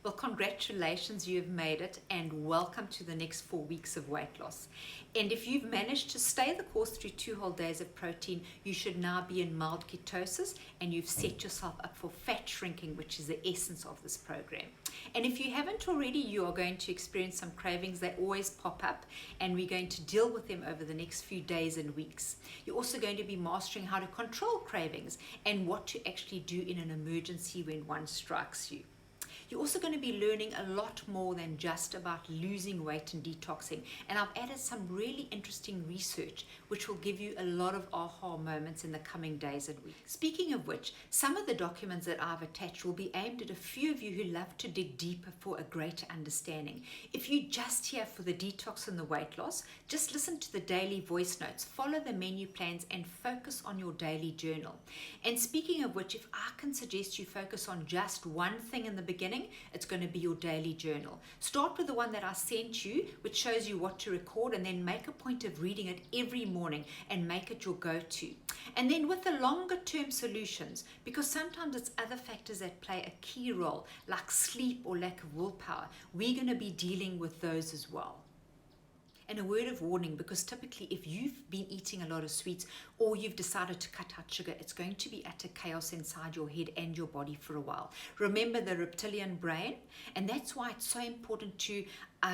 Well, congratulations, you have made it, and welcome to the next 4 weeks of weight loss. And if you've managed to stay the course through 2 whole days of protein, you should now be in mild ketosis, and you've set yourself up for fat shrinking, which is the essence of this program. And if you haven't already, you are going to experience some cravings. They always pop up, and we're going to deal with them over the next few days and weeks. You're also going to be mastering how to control cravings and what to actually do in an emergency when one strikes you. You're also going to be learning a lot more than just about losing weight and detoxing. And I've added some really interesting research which will give you a lot of aha moments in the coming days and weeks. Speaking of which, some of the documents that I've attached will be aimed at a few of you who love to dig deeper for a greater understanding. If you're just here for the detox and the weight loss, just listen to the daily voice notes, follow the menu plans, and focus on your daily journal. And speaking of which, if I can suggest you focus on just one thing in the beginning, it's going to be your daily journal. Start with the one that I sent you, which shows you what to record, and then make a point of reading it every morning and make it your go-to. And then with the longer term solutions, because sometimes it's other factors that play a key role, like sleep or lack of willpower, we're going to be dealing with those as well. And a word of warning, because typically if you've been eating a lot of sweets or you've decided to cut out sugar, it's going to be utter chaos inside your head and your body for a while. Remember the reptilian brain, and that's why it's so important to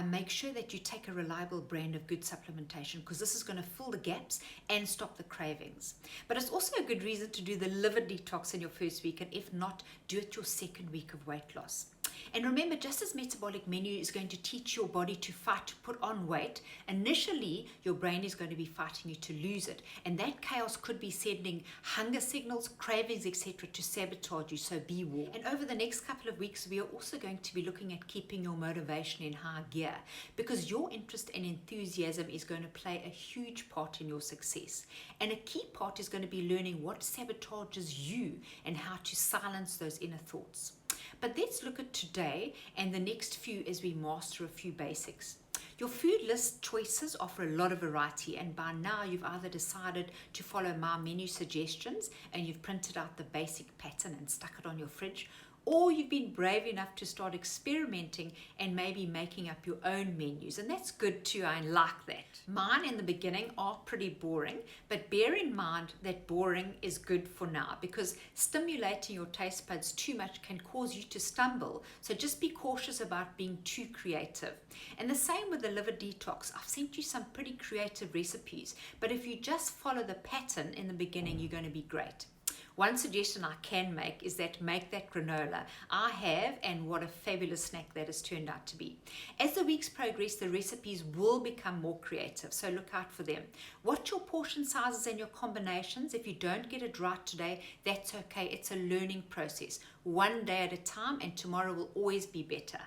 make sure that you take a reliable brand of good supplementation, because this is going to fill the gaps and stop the cravings. But it's also a good reason to do the liver detox in your first week, and if not, do it your second week of weight loss. And remember, just as metabolic menu is going to teach your body to fight to put on weight, initially your brain is going to be fighting you to lose it. And that chaos could be sending hunger signals, cravings, etc. to sabotage you, so be warned. And over the next couple of weeks, we are also going to be looking at keeping your motivation in high gear, because your interest and enthusiasm is going to play a huge part in your success. And a key part is going to be learning what sabotages you and how to silence those inner thoughts. But let's look at today and the next few as we master a few basics. Your food list choices offer a lot of variety, and by now you've either decided to follow my menu suggestions and you've printed out the basic pattern and stuck it on your fridge, or you've been brave enough to start experimenting and maybe making up your own menus, and that's good too. I like that. Mine in the beginning are pretty boring, but bear in mind that boring is good for now, because stimulating your taste buds too much can cause you to stumble, so just be cautious about being too creative. And the same with the liver detox. I've sent you some pretty creative recipes, but if you just follow the pattern in the beginning, you're going to be great. One suggestion I can make is that make that granola. I have, and what a fabulous snack that has turned out to be. As the weeks progress, the recipes will become more creative, so look out for them. Watch your portion sizes and your combinations. If you don't get it right today, that's okay. It's a learning process. One day at a time, and tomorrow will always be better.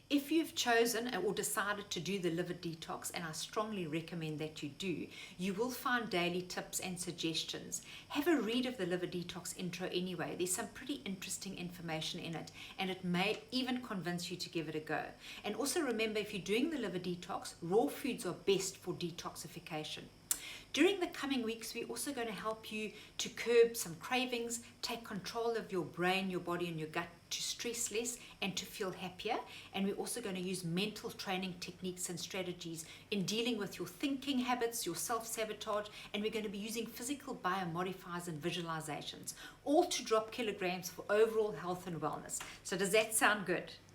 If you've chosen or decided to do the liver detox, and I strongly recommend that you do, you will find daily tips and suggestions. Have a read of the liver detox intro anyway. There's some pretty interesting information in it, and it may even convince you to give it a go. And also remember, if you're doing the liver detox, raw foods are best for detoxification. During the coming weeks, we're also going to help you to curb some cravings, take control of your brain, your body, and your gut to stress less and to feel happier. And we're also going to use mental training techniques and strategies in dealing with your thinking habits, your self-sabotage, and we're going to be using physical biomodifiers and visualizations, all to drop kilograms for overall health and wellness. So does that sound good?